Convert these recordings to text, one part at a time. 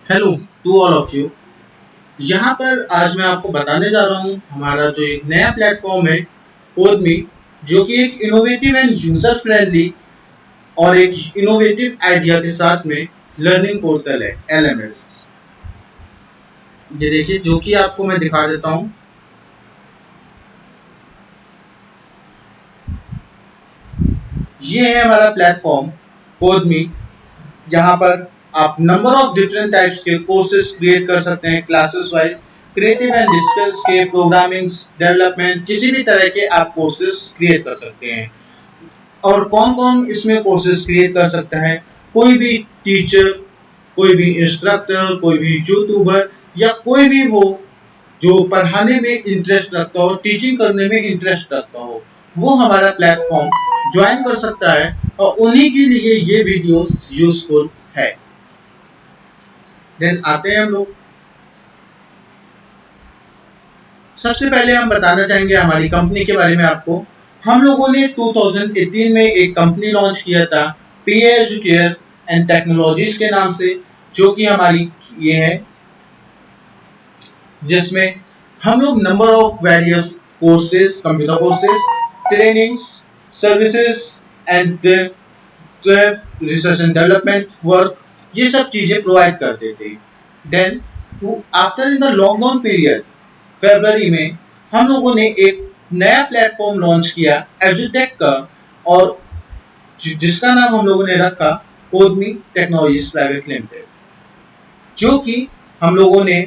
Hello to all of you. यहाँ पर आज मैं आपको बताने जा रहा हूँ हमारा जो एक नया प्लेटफॉर्म है कोडमी, जो कि एक इनोवेटिव एंड यूजर फ्रेंडली और एक इनोवेटिव आइडिया के साथ में लर्निंग पोर्टल है एलएमएस। ये देखिए, जो कि आपको मैं दिखा देता हूँ। ये है हमारा प्लेटफॉर्म कोडमी। यहाँ पर आप नंबर ऑफ डिफरेंट टाइप्स के कोर्सेज क्रिएट कर सकते हैं classes wise. Creative and skills के, प्रोग्रामिंग, डेवलपमेंट, किसी भी तरह के आप कोर्सेज क्रिएट कर सकते हैं। और कौन कौन इसमें कोर्सेज क्रिएट कर सकता है? कोई भी टीचर, कोई भी इंस्ट्रक्टर, कोई भी यूट्यूबर, या कोई भी हो जो पढ़ाने में इंटरेस्ट रखता हो, टीचिंग करने में इंटरेस्ट रखता हो, वो हमारा प्लेटफॉर्म ज्वाइन कर सकता है और उन्हीं के लिए ये वीडियोस यूजफुल है। देन आते हैं हम लोग। सबसे पहले हम बताना चाहेंगे हमारी कंपनी के बारे में आपको। हम लोगों ने 2018 में एक कंपनी लॉन्च किया था, पी एजुकेयर एंड टेक्नोलॉजीज के नाम से, जो कि हमारी ये है, जिसमें हम लोग number of various courses, computer courses, trainings, services and research and development work, ये सब चीजें प्रोवाइड करते थे। Then after in the lockdown period, फरवरी में हम लोगों ने एक नया प्लेटफॉर्म लॉन्च किया एजुटेक का, और जिसका नाम हम लोगों ने रखा कोडमी टेक्नोलॉजीज प्राइवेट लिमिटेड, जो कि हम लोगों ने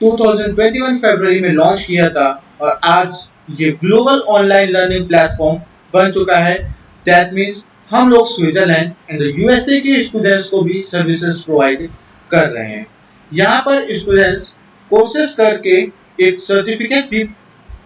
2021 फरवरी में लॉन्च किया था। और आज ये ग्लोबल ऑनलाइन लर्निंग प्लेटफॉर्म बन चुका है। दैट मीन्स हम लोग स्विट्जरलैंड एंड यूएसए के स्टूडेंट्स को भी सर्विसेज प्रोवाइड कर रहे हैं। यहाँ पर स्टूडेंट्स कोर्सेज करके एक सर्टिफिकेट भी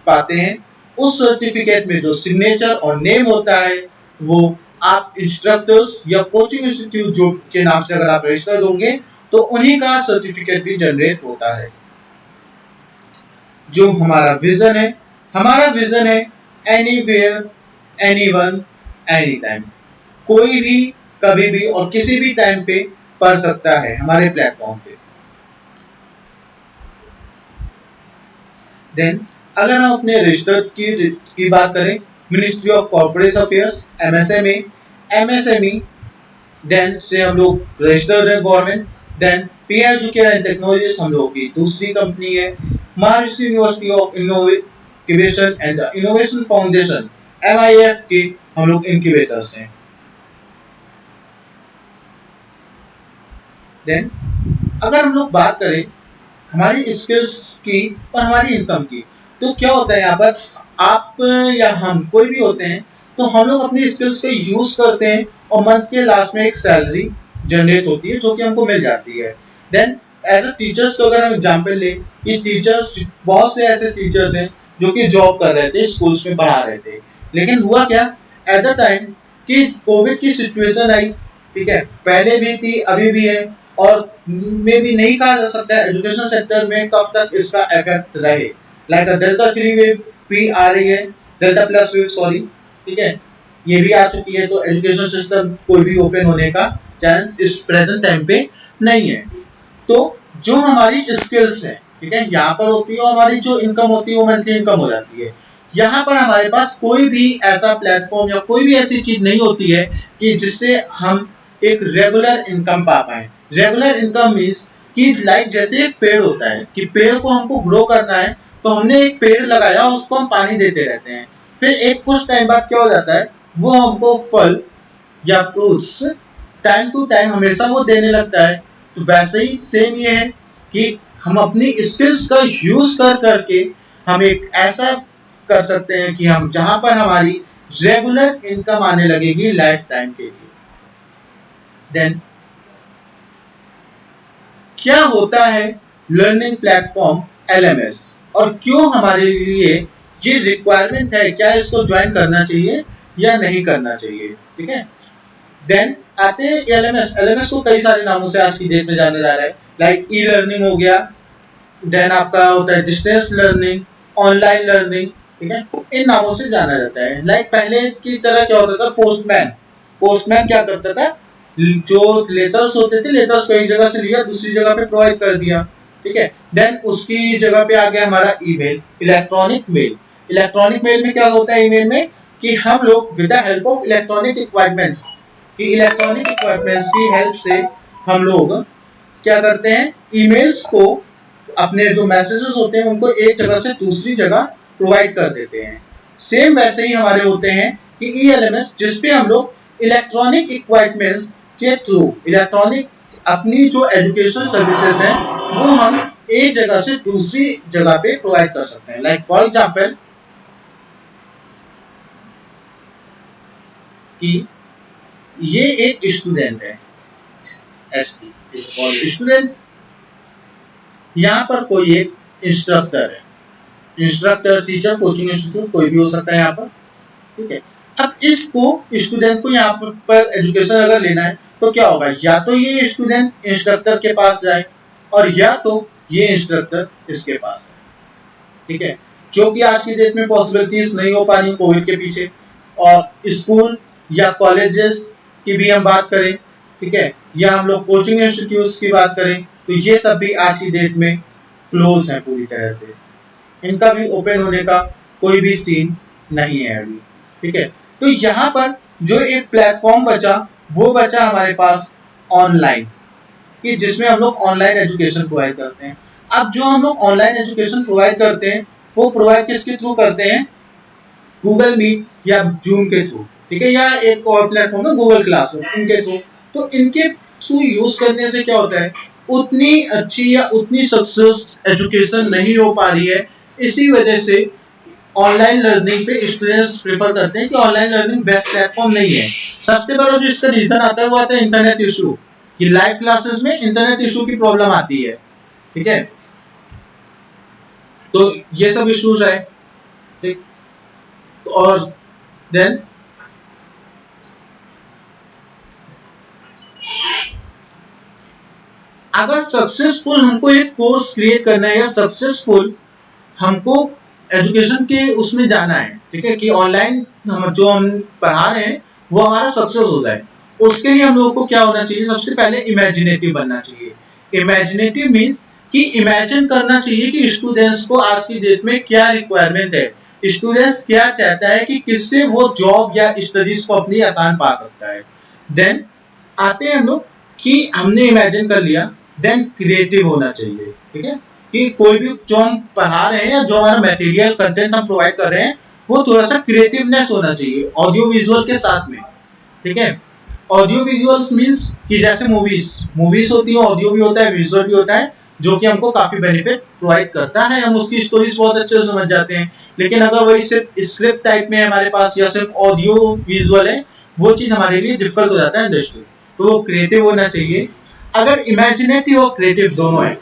पाते हैं। उस सर्टिफिकेट में जो सिग्नेचर और नेम होता है, वो आप इंस्ट्रक्टर्स या कोचिंग इंस्टीट्यूट जो के नाम से अगर आप रजिस्टर्ड होंगे तो उन्हीं का सर्टिफिकेट भी जनरेट होता है। जो हमारा विजन है एनीवेयर, एनीवन, एनी टाइम। कोई भी, कभी भी और किसी भी टाइम पे पढ़ सकता है हमारे प्लेटफॉर्म पे। देन अगर हम अपने रजिस्टर की बात करें, ministry of corporate affairs MSME then से हम लोग रजिस्टर्ड है government. Then P Educare and technologies हम लोग की दूसरी कंपनी है। Maharashtra university of innovation and innovation foundation MIF के हम लोग इंक्यूबेटर्स हैं। देन अगर हम लोग बात करें हमारी स्किल्स की और हमारी इनकम की, तो क्या होता है यहाँ पर, आप या हम कोई भी होते हैं तो हम लोग अपनी स्किल्स को यूज करते हैं और मंथ के लास्ट में एक सैलरी जनरेट होती है जो कि हमको मिल जाती है। देन एज अ टीचर्स को अगर हम एग्जाम्पल लें कि टीचर्स, बहुत से ऐसे टीचर्स हैं जो कि जॉब कर रहे थे, स्कूल्स में पढ़ा रहे थे, लेकिन हुआ क्या एट द टाइम कि कोविड की सिचुएशन आई। ठीक है, पहले भी थी, अभी भी है, और में भी नहीं कहा जा सकता है एजुकेशन सेक्टर में कब तक इसका इफेक्ट रहे। लाइक डेल्टा 3 वेव भी आ रही है, डेल्टा प्लस वेव, सॉरी, ठीक है, ये भी आ चुकी है। तो एजुकेशन सिस्टम कोई भी ओपन होने का चांस इस प्रेजेंट टाइम पे नहीं है। तो जो हमारी स्किल्स है, ठीक है, यहाँ पर होती है, और हमारी जो इनकम होती है वो मंथली इनकम हो जाती है। यहाँ पर हमारे पास कोई भी ऐसा प्लेटफॉर्म या कोई भी ऐसी चीज नहीं होती है कि जिससे हम एक रेगुलर इनकम पा पाए। रेगुलर इनकम मीन्स कि लाइक जैसे एक पेड़ होता है कि पेड़ को हमको ग्रो करना है, तो हमने एक पेड़ लगाया, उसको हम पानी देते रहते हैं, फिर एक कुछ टाइम बाद क्या हो जाता है, वो हमको फल या फ्रूट्स टाइम टू टाइम हमेशा वो देने लगता है। तो वैसे ही सेम ये है कि हम अपनी स्किल्स का यूज कर करके हम एक ऐसा कर सकते हैं कि हम जहां पर हमारी रेगुलर इनकम आने लगेगी लाइफ टाइम के लिए। देन क्या होता है लर्निंग प्लेटफॉर्म LMS और क्यों हमारे लिए ये रिक्वायरमेंट है, क्या इसको ज्वाइन करना चाहिए या नहीं करना चाहिए? ठीक है, देन आते हैं LMS को कई सारे नामों से आज की डेट में जाना जा रहा है। लाइक ई लर्निंग हो गया, देन आपका होता है डिस्टेंस लर्निंग, ऑनलाइन लर्निंग, ठीक है, इन नामों से जाना जाता है। लाइक पहले की तरह क्या होता था, पोस्टमैन क्या करता था, जो लेटर्स होते थे, लेटर्स को एक जगह से लिया दूसरी जगह पे प्रोवाइड कर दिया, ठीक है। देन उसकी जगह पे आ गया हमारा email, electronic mail. Electronic mail में क्या होता है ईमेल में, कि हम लोग with the help of electronic equipments, कि इलेक्ट्रॉनिक इक्विपमेंट्स की हेल्प से हम लोग क्या करते हैं, ईमेल्स को, अपने जो मैसेजेस होते हैं उनको एक जगह से दूसरी जगह प्रोवाइड कर देते हैं। सेम वैसे ही हमारे होते हैं कि ईएलएमएस, जिसपे हम लोग इलेक्ट्रॉनिक इक्विपमेंट्स के थ्रू, इलेक्ट्रॉनिक अपनी जो एजुकेशन सर्विसेज हैं वो हम एक जगह से दूसरी जगह पे प्रोवाइड कर सकते हैं। लाइक फॉर एग्जांपल कि ये एक स्टूडेंट है, एसटी स्टूडेंट, यहाँ पर कोई एक इंस्ट्रक्टर है, इंस्ट्रक्टर, टीचर, कोचिंग इंस्टीट्यूट कोई भी हो सकता है यहाँ पर, ठीक है। अब इसको, स्टूडेंट को यहाँ पर एजुकेशन अगर लेना है तो क्या होगा, या तो ये स्टूडेंट इंस्ट्रक्टर के पास जाए और या तो ये इंस्ट्रक्टर इसके पास है, ठीक है। जो कि आज की डेट में पॉसिबिलिटीज नहीं हो पा रही कोविड के पीछे। और स्कूल या कॉलेजेस की भी हम बात करें, ठीक है, या हम लोग कोचिंग इंस्टीट्यूट्स की बात करें, तो ये सब भी आज की डेट में क्लोज है पूरी तरह से, इनका भी ओपन होने का कोई भी सीन नहीं है अभी, ठीक है। तो यहाँ पर जो एक प्लेटफॉर्म बचा वो बचा हमारे पास ऑनलाइन, कि जिसमें हम लोग ऑनलाइन एजुकेशन प्रोवाइड करते हैं। अब जो हम लोग ऑनलाइन एजुकेशन प्रोवाइड करते हैं वो प्रोवाइड किसके थ्रू करते हैं, गूगल मीट या जूम के थ्रू, ठीक है, या एक और प्लेटफॉर्म है गूगल क्लासरूम, इनके थ्रू। तो इनके थ्रू यूज करने से क्या होता है, उतनी अच्छी या उतनी सक्सेस एजुकेशन नहीं हो पा रही है। इसी वजह से ऑनलाइन लर्निंग पे स्टूडेंट्स प्रेफर करते हैं कि ऑनलाइन लर्निंग बेस्ट प्लेटफॉर्म नहीं है। सबसे बड़ा जो इसका रीजन आता है वो आता है इंटरनेट इशू, कि लाइव क्लासेस में इंटरनेट इशू की प्रॉब्लम आती है, ठीक है। तो ये सब इश्यूज है, ठीक। और देन अगर सक्सेसफुल हमको एक कोर्स क्रिएट करना है या सक्सेसफुल हमको एजुकेशन के उसमें जाना है, ठीक है, कि ऑनलाइन हम जो हम पढ़ा रहे हैं वो हमारा सक्सेस हो जाए, उसके लिए हम लोगों को क्या होना चाहिए, सबसे पहले इमेजिनेटिव बनना चाहिए। इमेजिनेटिव मीन्स कि इमेजिन करना चाहिए कि स्टूडेंट्स को आज की डेट में क्या रिक्वायरमेंट है, स्टूडेंट्स क्या चाहता है, कि किससे वो जॉब या स्टडीज को अपनी आसान पा सकता है। देन आते हैं हम लोग कि हमने इमेजिन कर लिया, देन क्रिएटिव होना चाहिए, ठीक है, कि कोई भी जो हम पढ़ा रहे हैं या जो हमारा मटेरियल कंटेंट हम प्रोवाइड कर रहे हैं वो थोड़ा सा क्रिएटिवनेस होना चाहिए ऑडियो विजुअल के साथ में, ठीक है। ऑडियो विजुअल्स मींस कि जैसे मूवीज होती है, ऑडियो भी होता है, विजुअल भी होता है, जो कि हमको काफी बेनिफिट प्रोवाइड करता है, हम उसकी स्टोरीज बहुत अच्छे से समझ जाते हैं। लेकिन अगर वही सिर्फ स्क्रिप्ट टाइप में है हमारे पास या सिर्फ ऑडियो विजुअल है, वो चीज हमारे लिए डिफिकल्ट हो जाता है अंडरस्टूड। तो वो क्रिएटिव होना चाहिए। अगर इमेजिनेटिव और क्रिएटिव दोनों है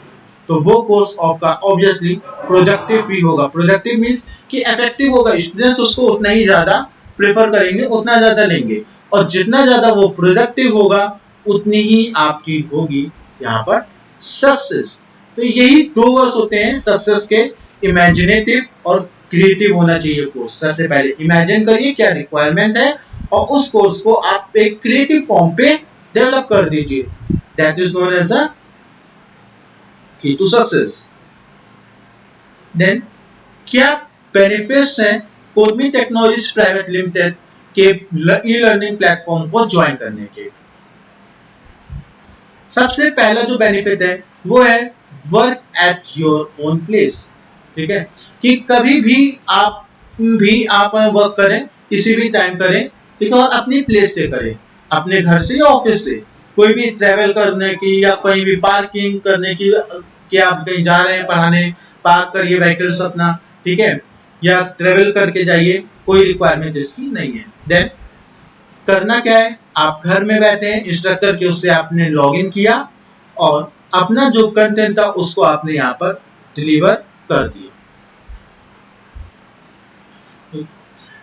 तो वो कोर्स आपका ऑब्वियसली प्रोडक्टिव भी होगा। प्रोडक्टिव मीन्स कि इफेक्टिव होगा, स्टूडेंट्स उसको उतना ही ज्यादा प्रेफर करेंगे, उतना ज्यादा लेंगे, और जितना ज्यादा वो प्रोडक्टिव होगा उतनी ही आपकी होगी यहाँ पर सक्सेस। तो यही दो वर्ड्स होते हैं सक्सेस के, इमेजिनेटिव और क्रिएटिव होना चाहिए कोर्स। सबसे पहले इमेजिन करिए क्या रिक्वायरमेंट है और उस कोर्स को आप एक क्रिएटिव फॉर्म पे डेवलप कर दीजिए, that is known as a key to success. Then क्या बेनिफिट्स हैं कोडमी टेक्नोलॉजीज प्राइवेट लिमिटेड के ई लर्निंग प्लेटफॉर्म को ज्वाइन करने के। सबसे पहला जो बेनिफिट है वो है work at your own place, ठीक है, कि कभी भी आप वर्क करें, किसी भी टाइम करें, ठीक है, और अपनी प्लेस से करें, अपने घर से या ऑफिस से। कोई भी ट्रेवल करने की या कहीं भी पार्किंग करने की, कि आप कहीं जा रहे हैं पढ़ाने, पार्क करिए व्हीकल्स अपना, ठीक है, या ट्रेवल करके जाइए, कोई रिक्वायरमेंट इसकी नहीं है। देन करना क्या है, आप घर में बैठे हैं, इंस्ट्रक्टर के उससे आपने लॉगिन किया और अपना जो कंटेंट था उसको आपने यहाँ पर डिलीवर कर दिया।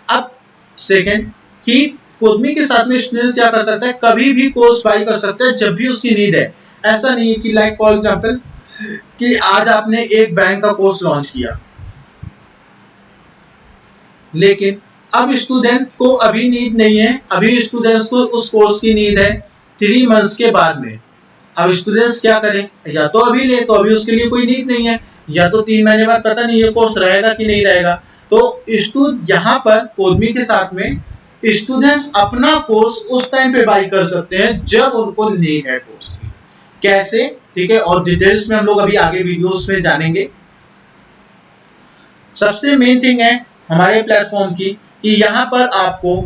अब सेकंड कि कोडमी के साथ में स्टूडेंट्स क्या कर सकता है, कभी भी कोर्स बाय कर सकता है जब भी उसकी नीड है। ऐसा नहीं है कि लाइक फॉर एग्जांपल कि आज आपने एक बैंक का कोर्स लॉन्च किया, लेकिन अब स्टूडेंट को अभी नीड नहीं है, अभी स्टूडेंट्स को उस कोर्स की नीड है, 3 मंथ्स के बाद में। अब स्टूडेंट्स क्या करें, या तो अभी ले तो अभी उसके लिए कोई नीड नहीं है, या तो 3 महीने बाद पता नहीं ये कोर्स रहेगा कि नहीं रहेगा। तो यहाँ पर कोडमी के साथ में स्टूडेंट्स अपना कोर्स उस टाइम पे बाई कर सकते हैं जब उनको नीड है कोर्स की। कैसे, ठीक है, और डिटेल्स में हम लोग अभी आगे वीडियोस में जानेंगे। सबसे मेन थिंग है हमारे प्लेटफॉर्म की कि यहाँ पर आपको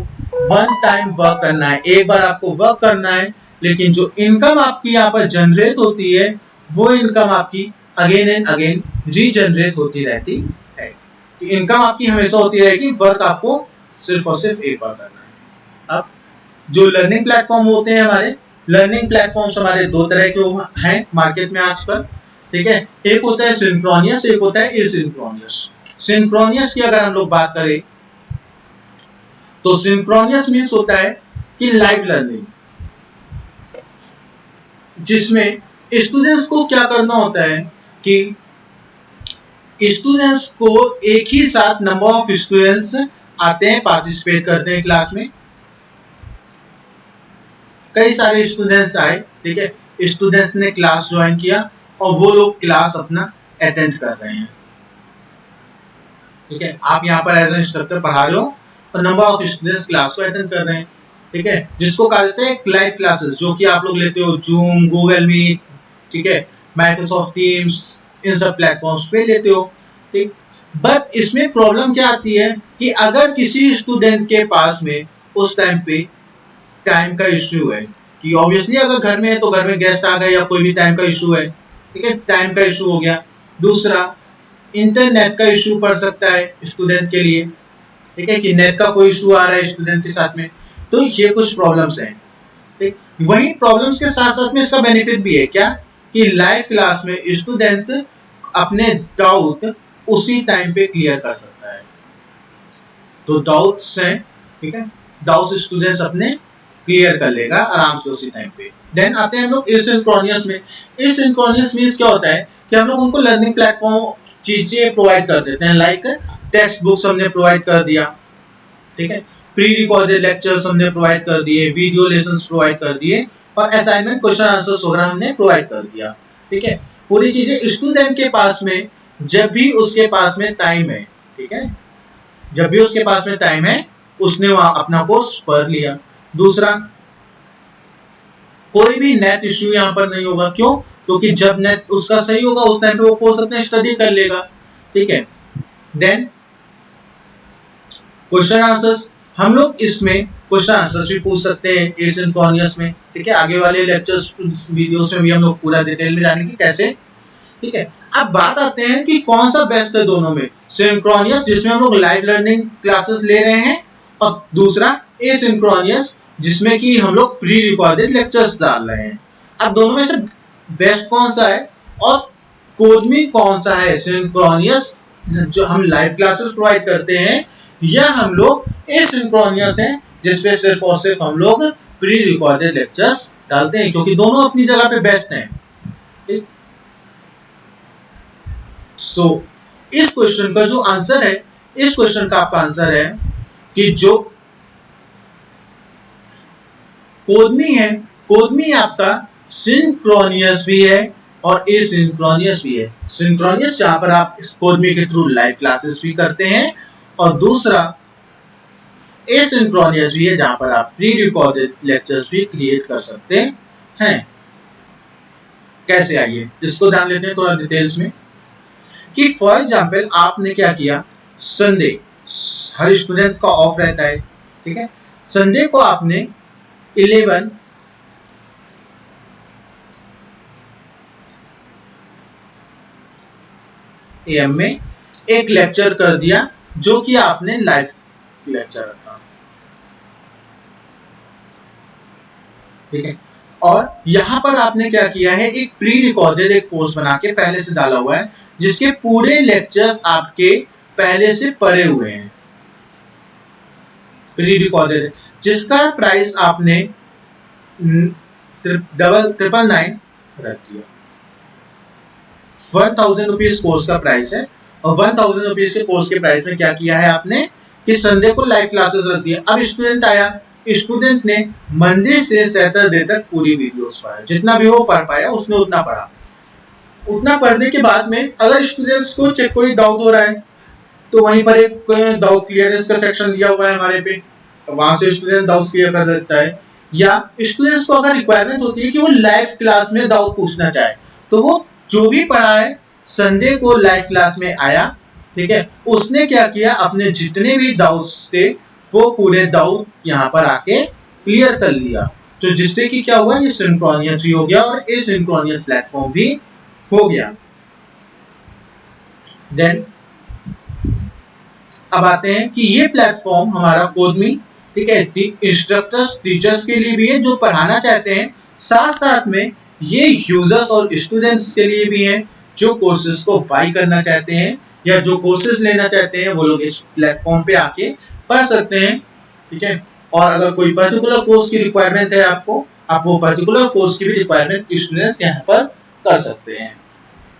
वन टाइम वर्क करना है, एक बार आपको वर्क करना है, लेकिन जो इनकम आपकी यहाँ पर जनरेट होती है वो इनकम आपकी अगेन एंड अगेन रीजनरेट होती रहती है। इनकम आपकी हमेशा होती रहेगी, वर्क आपको सिर्फ और सिर्फ एक बार करना है। अब जो लर्निंग प्लेटफॉर्म होते हैं, हमारे लर्निंग प्लेटफॉर्म्स हमारे 2 तरह के हैं मार्केट में आजकल, ठीक है। एक होता है सिंक्रोनियस, एक होता है एसिंक्रोनियस। सिंक्रोनियस की अगर हम लोग बात करें तो सिंक्रोनियस मीन्स होता है कि लाइव लर्निंग, जिसमें स्टूडेंट्स को क्या करना होता है कि स्टूडेंट्स को एक ही साथ नंबर ऑफ स्टूडेंट्स आते हैं, पार्टिसिपेट करते हैं क्लास में। कई सारे स्टूडेंट्स आए, ठीक है, स्टूडेंट्स ने क्लास ज्वाइन किया और वो लोग क्लास अपना अटेंड कर रहे हैं, ठीक है। आप यहाँ पर एज एन इंस्ट्रक्टर पढ़ा रहे हो और नंबर ऑफ स्टूडेंट्स क्लास को अटेंड कर रहे हैं, ठीक है, जिसको कहते हैं लाइव क्लासेस, जो कि आप लोग लेते हो जूम, गूगल मीट, ठीक है, माइक्रोसॉफ्ट टीम्स, इन सब प्लेटफॉर्म्स पे लेते हो, ठीक। बट इसमें प्रॉब्लम क्या आती है कि अगर किसी स्टूडेंट के पास में उस टाइम पे टाइम का इश्यू है, कि ऑब्वियसली अगर घर में है तो घर में गेस्ट आ गए या कोई भी टाइम का इश्यू है, ठीक है, टाइम का इश्यू हो गया। दूसरा, इंटरनेट का इश्यू पड़ सकता है स्टूडेंट के लिए, ठीक है, कि नेट का कोई इश्यू आ रहा है स्टूडेंट के साथ में, तो ये कुछ प्रॉब्लम्स हैं, ठीक। वही प्रॉब्लम्स के साथ साथ में इसका बेनिफिट भी है क्या, कि लाइव क्लास में स्टूडेंट अपने डाउट उसी टाइम पे क्लियर कर सकता है। तो डाउट्स हैं, ठीक है, डाउट्स स्टूडेंट्स अपने क्लियर कर लेगा आराम से उसी टाइम पे। देन आते हैं हम लोग एसिंक्रोनियस में। एसिंक्रोनियस मींस क्या होता है कि हम लोग उनको लर्निंग प्लेटफॉर्म चीजें प्रोवाइड कर देते हैं, लाइक टेक्स्ट बुक्स हमने प्रोवाइड कर दिया, ठीक है, प्री रिकॉर्डेड लेक्चर्स हमने प्रोवाइड कर दिए, वीडियो लेसन्स प्रोवाइड कर दिए, और असाइनमेंट क्वेश्चन आंसर्स वगैरह हमने प्रोवाइड कर दिया, ठीक है। पूरी चीजें स्टूडेंट के पास में जब भी उसके पास में टाइम है, ठीक है, जब भी उसके पास में टाइम है उसने वहां अपना कोर्स पढ़ लिया। दूसरा, कोई भी नेट इश्यू यहाँ पर नहीं होगा, क्यों, क्योंकि जब नेट उसका सही होगा उस टाइम पे वो कोर्स अपने स्टडी कर लेगा, ठीक है। देन क्वेश्चन आंसर्स, हम लोग इसमें क्वेश्चन आंसर्स भी पूछ सकते हैं एसिंक्रोनियस में, ठीक है। आगे वाले लेक्चर्स वीडियोस में भी हम लोग पूरा डिटेल में जानेंगे कैसे, ठीक है। अब बात आते हैं कि कौन सा बेस्ट है दोनों में, सिंक्रोनियस जिसमें हम लोग लाइव लर्निंग क्लासेस ले रहे हैं, और दूसरा एसिंक्रोनियस जिसमें कि हम लोग प्री रिकॉर्डेड लेक्चर्स डाल रहे हैं। अब दोनों में से बेस्ट कौन सा है और कोडमी कौन सा है, सिंक्रोनियस जो हम लाइव क्लासेस प्रोवाइड करते हैं, या हम लोग एसिंक्रोनियस है जिसपे सिर्फ और सिर्फ हम लोग प्री रिकॉर्डेड लेक्चर्स डालते हैं, क्योंकि दोनों अपनी जगह पे बेस्ट हैं, ठीक। सो इस क्वेश्चन का जो आंसर है, इस क्वेश्चन का आपका आंसर है कि जो कोडमी है, कोडमी आपका सिंक्रोनियस भी है और एसिंक्रोनियस भी है। सिंक्रोनियस जहां पर आप कोडमी के थ्रू लाइव क्लासेस भी करते हैं, और दूसरा एसिंक्रोनियस भी है जहां पर आप प्री रिकॉर्डेड लेक्चर्स भी क्रिएट कर सकते हैं। कैसे, आइए इसको जान लेते हैं थोड़ा डिटेल्स में, कि फॉर एग्जांपल आपने क्या किया, संडे हर स्टूडेंट का ऑफ रहता है, ठीक है, संडे को आपने 11 AM में एक लेक्चर कर दिया जो कि आपने लाइव लेक्चर रखा, ठीक है। और यहां पर आपने क्या किया है, एक प्री रिकॉर्डेड एक कोर्स बना के पहले से डाला हुआ है, जिसके पूरे लेक्चर्स आपके पहले से पढ़े हुए हैं, प्री रिकॉर्डेड, जिसका प्राइस आपने 999 रख दिया। 1000 रुपीज कोर्स का प्राइस है, और 1000 रुपीज के कोर्स के प्राइस में क्या किया है आपने कि संडे को लाइव क्लासेस रख दिया। अब स्टूडेंट आया, स्टूडेंट ने मंडे से सैटरडे तक पूरी वीडियोस पढ़ा, जितना भी वो पढ़ पाया उसने उतना पढ़ा। उतना पढ़ने के बाद में अगर स्टूडेंट्स को कोई डाउट हो रहा है तो वहीं पर एक डाउट क्लियरेंस का सेक्शन दिया हुआ है हमारे पे, वहां से स्टूडेंट डाउट क्लियर कर देता है। या स्टूडेंट्स को अगर रिक्वायरमेंट होती है कि वो लाइव क्लास में डाउट पूछना चाहे तो वो जो भी पढ़ा है संडे को लाइव क्लास में आया, ठीक है, उसने क्या किया, अपने जितने भी डाउट्स थे वो पूरे डाउट यहाँ पर आके क्लियर कर लिया। तो जिससे कि क्या हुआ, ये सिंक्रोनियस भी हो गया और एसिंक्रोनियस प्लेटफॉर्म भी हो गया। देन अब आते हैं कि ये प्लेटफॉर्म हमारा कोडमी, ठीक है, इंस्ट्रक्टर्स टीचर्स के लिए भी है जो पढ़ाना चाहते हैं, साथ साथ में ये यूजर्स और स्टूडेंट्स के लिए भी है जो कोर्सेज को बाय करना चाहते हैं या जो कोर्सेज लेना चाहते हैं वो लोग इस प्लेटफॉर्म पे आके पढ़ सकते हैं, ठीक है। और अगर कोई पर्टिकुलर कोर्स की रिक्वायरमेंट है आपको, आप वो पर्टिकुलर कोर्स की भी रिक्वायरमेंट स्टूडेंट्स यहाँ पर कर सकते हैं।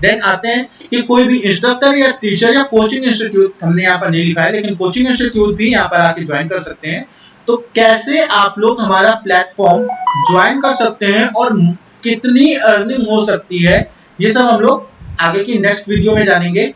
देन आते हैं कि कोई भी इंस्ट्रक्टर या टीचर या कोचिंग इंस्टीट्यूट, हमने यहाँ पर नहीं लिखा है लेकिन कोचिंग इंस्टीट्यूट भी यहाँ पर आके ज्वाइन कर सकते हैं। तो कैसे आप लोग हमारा प्लेटफॉर्म ज्वाइन कर सकते हैं और कितनी अर्निंग हो सकती है, ये सब हम लोग आगे की नेक्स्ट वीडियो में जानेंगे।